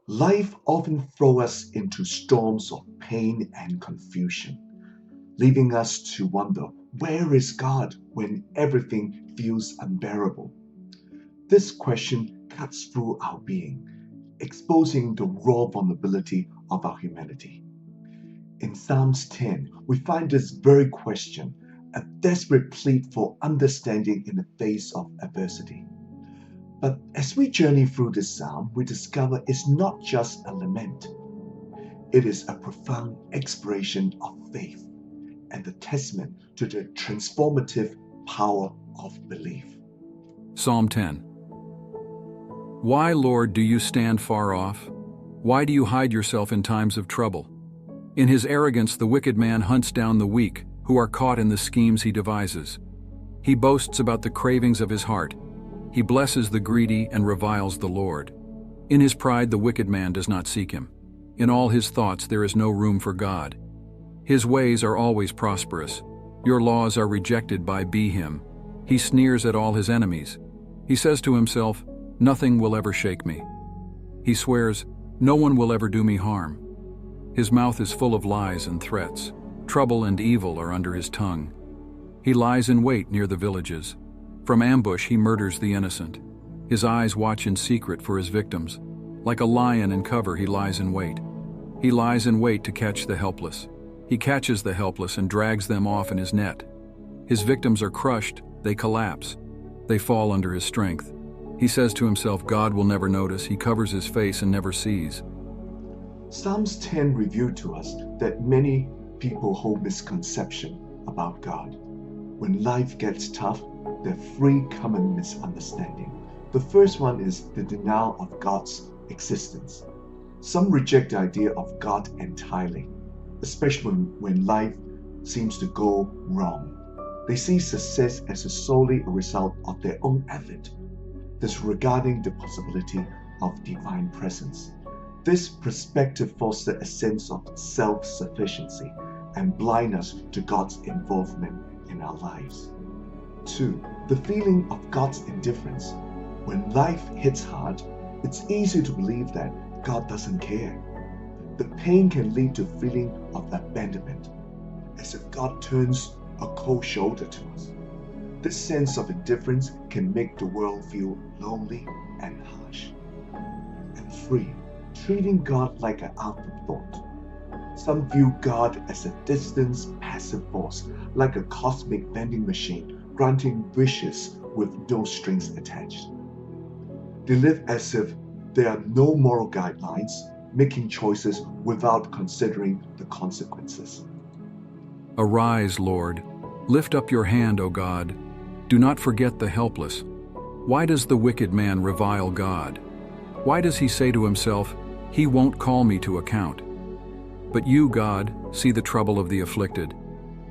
Life often throws us into storms of pain and confusion, leaving us to wonder, where is God when everything feels unbearable? This question cuts through our being, exposing the raw vulnerability of our humanity. In Psalms 10, we find this very question, a desperate plea for understanding in the face of adversity. But as we journey through this psalm, we discover it's not just a lament, it is a profound exploration of faith and a testament to the transformative power of belief. Psalm 10. Why, Lord, do you stand far off? Why do you hide yourself in times of trouble? In his arrogance, the wicked man hunts down the weak, who are caught in the schemes he devises. He boasts about the cravings of his heart. He blesses the greedy and reviles the Lord. In his pride, the wicked man does not seek him. In all his thoughts, there is no room for God. His ways are always prosperous. Your laws are rejected by him. He sneers at all his enemies. He says to himself, nothing will ever shake me. He swears, no one will ever do me harm. His mouth is full of lies and threats. Trouble and evil are under his tongue. He lies in wait near the villages. From ambush he murders the innocent. His eyes watch in secret for his victims. Like a lion in cover he lies in wait. He lies in wait to catch the helpless. He catches the helpless and drags them off in his net. His victims are crushed, they collapse. They fall under his strength. He says to himself, God will never notice. He covers his face and never sees. Psalms 10 revealed to us that many people hold misconception about God. When life gets tough, there are three common misunderstandings. The first one is the denial of God's existence. Some reject the idea of God entirely, especially when life seems to go wrong. They see success as solely a result of their own effort, disregarding the possibility of divine presence. This perspective fosters a sense of self-sufficiency and blindness to God's involvement in our lives. 2. The feeling of God's indifference. When life hits hard, it's easy to believe that God doesn't care. The pain can lead to a feeling of abandonment, as if God turns a cold shoulder to us. This sense of indifference can make the world feel lonely and harsh. And 3. Treating God like an afterthought. Some view God as a distant, passive force, like a cosmic vending machine, granting wishes with no strings attached. They live as if there are no moral guidelines, making choices without considering the consequences. Arise, Lord. Lift up your hand, O God. Do not forget the helpless. Why does the wicked man revile God? Why does he say to himself, he won't call me to account? But you, God, see the trouble of the afflicted.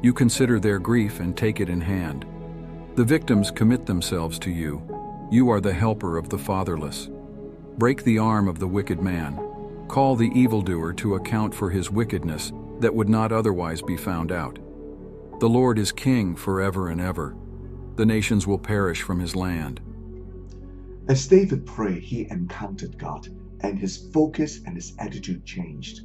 You consider their grief and take it in hand. The victims commit themselves to you. You are the helper of the fatherless. Break the arm of the wicked man. Call the evildoer to account for his wickedness that would not otherwise be found out. The Lord is king forever and ever. The nations will perish from his land. As David prayed, he encountered God, and his focus and his attitude changed.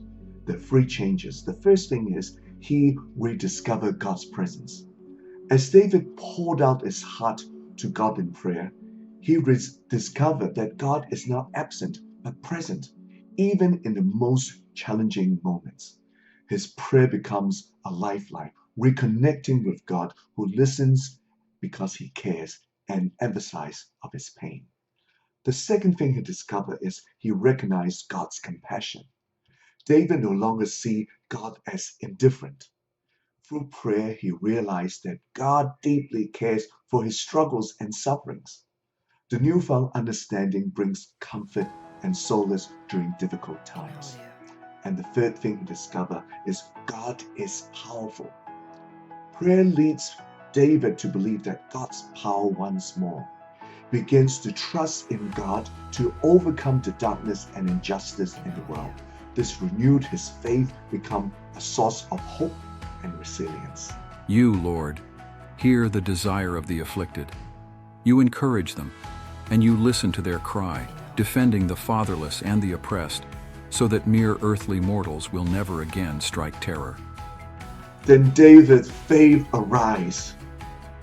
The three changes. The first thing is he rediscovered God's presence. As David poured out his heart to God in prayer, he discovered that God is not absent but present, even in the most challenging moments. His prayer becomes a lifeline, reconnecting with God who listens because he cares and emphasizes of his pain. The second thing he discovered is he recognized God's compassion. David no longer sees God as indifferent. Through prayer, he realized that God deeply cares for his struggles and sufferings. The newfound understanding brings comfort and solace during difficult times. And the third thing he discovered is God is powerful. Prayer leads David to believe that God's power once more begins to trust in God to overcome the darkness and injustice in the world. This renewed his faith, become a source of hope and resilience. You, Lord, hear the desire of the afflicted. You encourage them, and you listen to their cry, defending the fatherless and the oppressed, so that mere earthly mortals will never again strike terror. Then David's faith arise.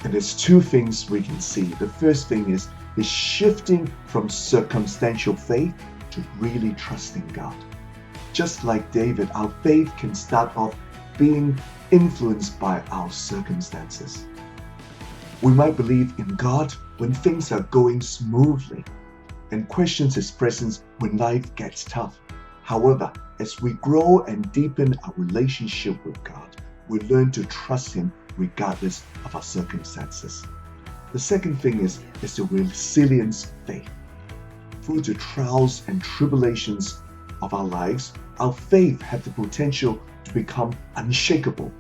And there's two things we can see. The first thing is shifting from circumstantial faith to really trusting God. Just like David, our faith can start off being influenced by our circumstances. We might believe in God when things are going smoothly and question His presence when life gets tough. However, as we grow and deepen our relationship with God, we learn to trust Him regardless of our circumstances. The second thing is the resilience faith. Through the trials and tribulations of our lives, our faith has the potential to become unshakable.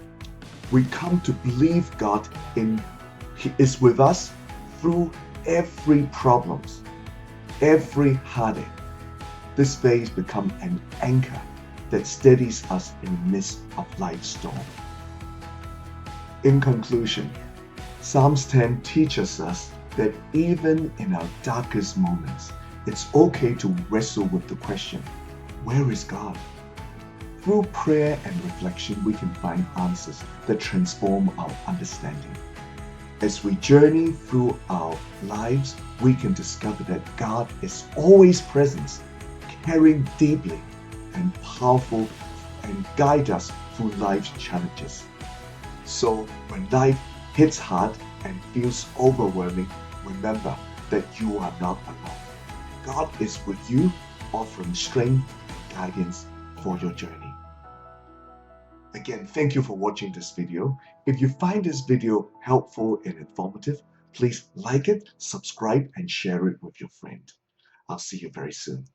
We come to believe God He is with us through every problem, every heartache. This faith becomes an anchor that steadies us in the midst of life's storm. In conclusion, Psalms 10 teaches us that even in our darkest moments, it's okay to wrestle with the question, where is God? Through prayer and reflection, we can find answers that transform our understanding. As we journey through our lives, we can discover that God is always present, caring deeply and powerful, and guide us through life's challenges. So when life hits hard and feels overwhelming, remember that you are not alone. God is with you, offering strength and guidance for your journey. Again, thank you for watching this video. If you find this video helpful and informative, please like it, subscribe, and share it with your friend. I'll see you very soon.